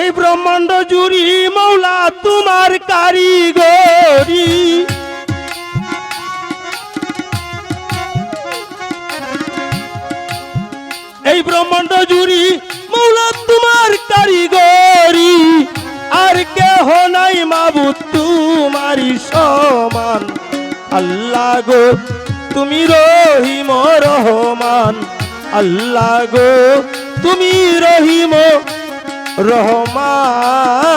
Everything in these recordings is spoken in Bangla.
এই ব্রহ্মাণ্ড জুড়ি মৌলা তোমার কারিগরি। এই ব্রহ্মাণ্ড জুড়ি মৌলা তোমার কারিগরি। আর কেহ নাই মাবুদ তোমারই সমান। আল্লাহ গো তুমি রহিম রহমান। আল্লাহ গো তুমি রহিম রহমান।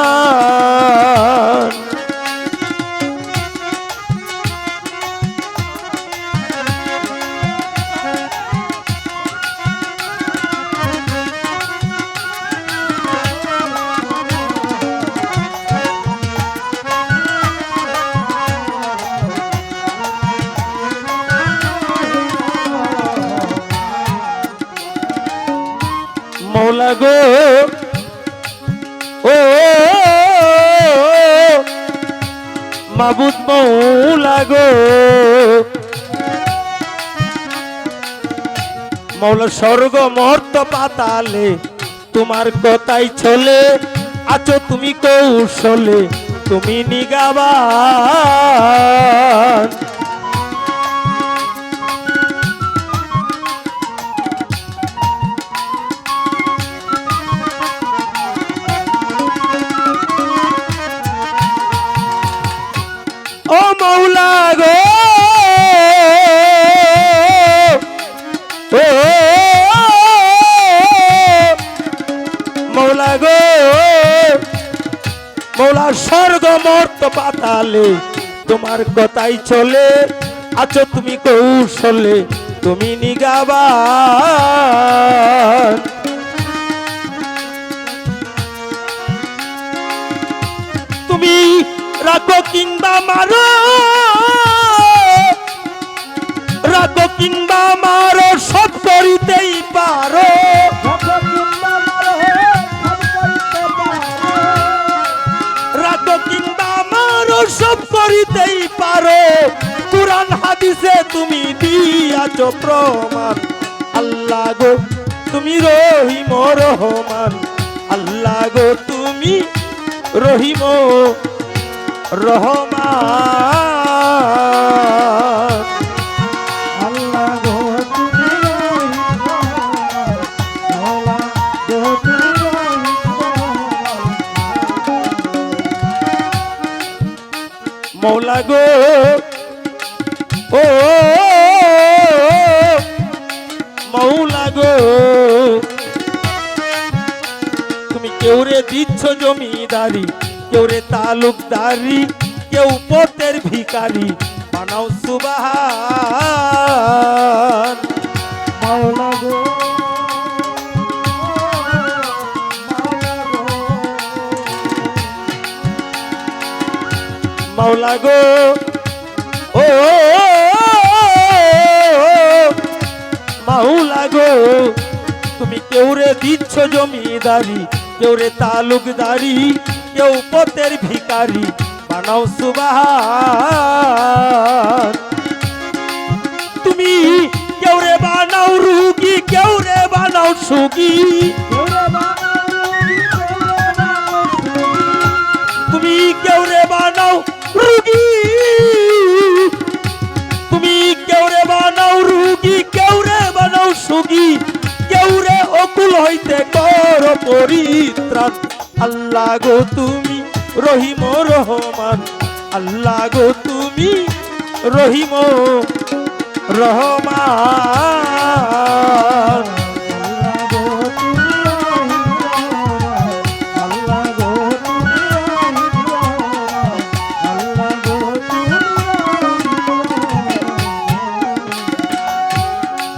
মৌলা গো ও মাবুদ মৌলা গো, মৌলা স্বর্গ মর্ত পাতালে তোমার কথাই চলে। আছো তুমি কৌশলে তুমি নিগাবান। ও মৌলা গো ও মৌলা গো, মৌলা স্বর্গ মর্ত পাতালে তোমার কথাই চলে। আছো তুমি কৌশলে তুমি নিগাবান। তুমি রাখো কিংবা মারো, রাখো কিংবা মারো সব করিতেই পারো। রাখো কিংবা মারো সব করিতেই পারো। কুরআন হাদিসে তুমি দিয়াছো প্রমাণ। আল্লাহ গো তুমি রহিম রহমান। আল্লাহ গো তুমি রহিম রহমান। আল্লাহ গো তুমি মৌলা গো তুমি মৌলা গো ও মৌলা গো, তুমি কেউ রে দিচ্ছ জমিদারি, কেউ রে তালুকদারি, কেউ পথের ভিখারি। বানাও সুবহান। মৌলা গো মৌলা গো ও মৌলা গো, তুমি কেউ রে দিচ্ছ জমিদারি, কেউ রে তালুকদারি, কেউ পথের ভিখারি। বানাও সুবহান। তুমি কেউ রে বানাও রুগী, কেউ রে বানাও সুখী। তুমি কেউ রে বানাও রুগী, তুমি কেউ রে বানাও রুগী, কেউ রে বানাও সুখী, কেউ রে অকুল হইতে কর পরিত্রাণ। আল্লাহ গো তুমি রহিম রহমান। আল্লাহ গো তুমি রহিম রহমান।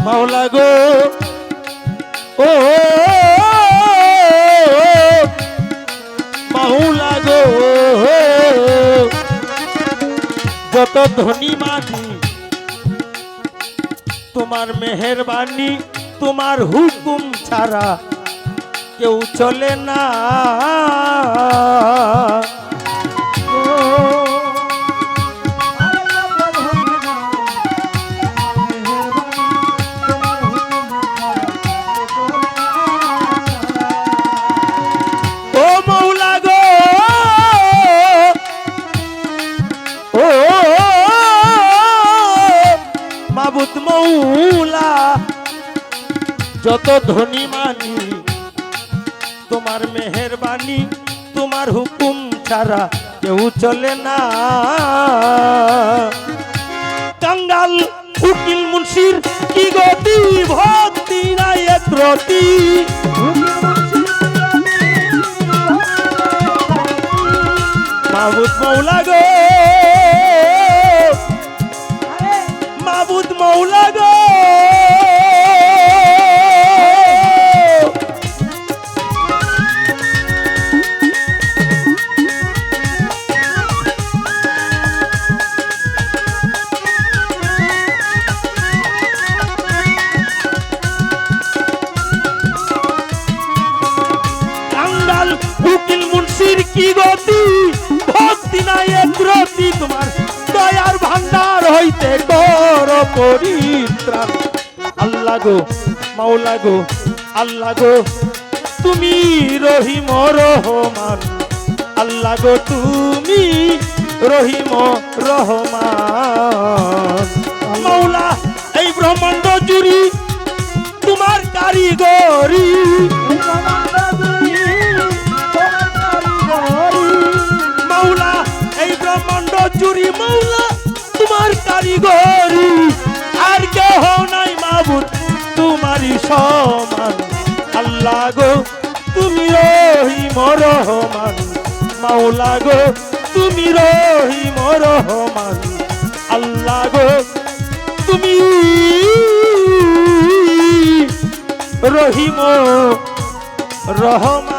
মৌলা গো ও মৌলা গো, যত ধনী মানি তোমার মেহেরবানি। তোমার হুকুম ছাড়া কেউ চলে না। ও যত ধনী মানি তোমার মেহেরবানি, তোমার হুকুম ছাড়া কেউ চলে না। কাঙ্গাল উকিল মুন্সির কি গতি, ভক্তি নাই এক রতি। মাবুদ মৌলা গো, মাবুদ মৌলা গো, কাঙ্গাল উকিল মুন্সির কি গতি, ভক্তি নাই এক রতি। তোমার দয়ার ভান্ডার হইতে কর পরিত্রাণ। আল্লাহ গো মাওলা গো, আল্লাহ গো তুমি রহিম রহমান। আল্লাহ গো তুমি রহিম রহমান। মাওলা এই ব্রহ্মাণ্ড জুড়ি তোমার কারিগরি। মাওলা এই ব্রহ্মাণ্ড জুড়ি, মাওলা তোমার কারিগরি। আর কেহ নাই মাবুদ তোমারই সমান। আল্লাহ গো তুমি রহিম রহমান। মাওলা গো তুমি রহিম রহমান। আল্লাহ গো তুমি রহিম রহমান।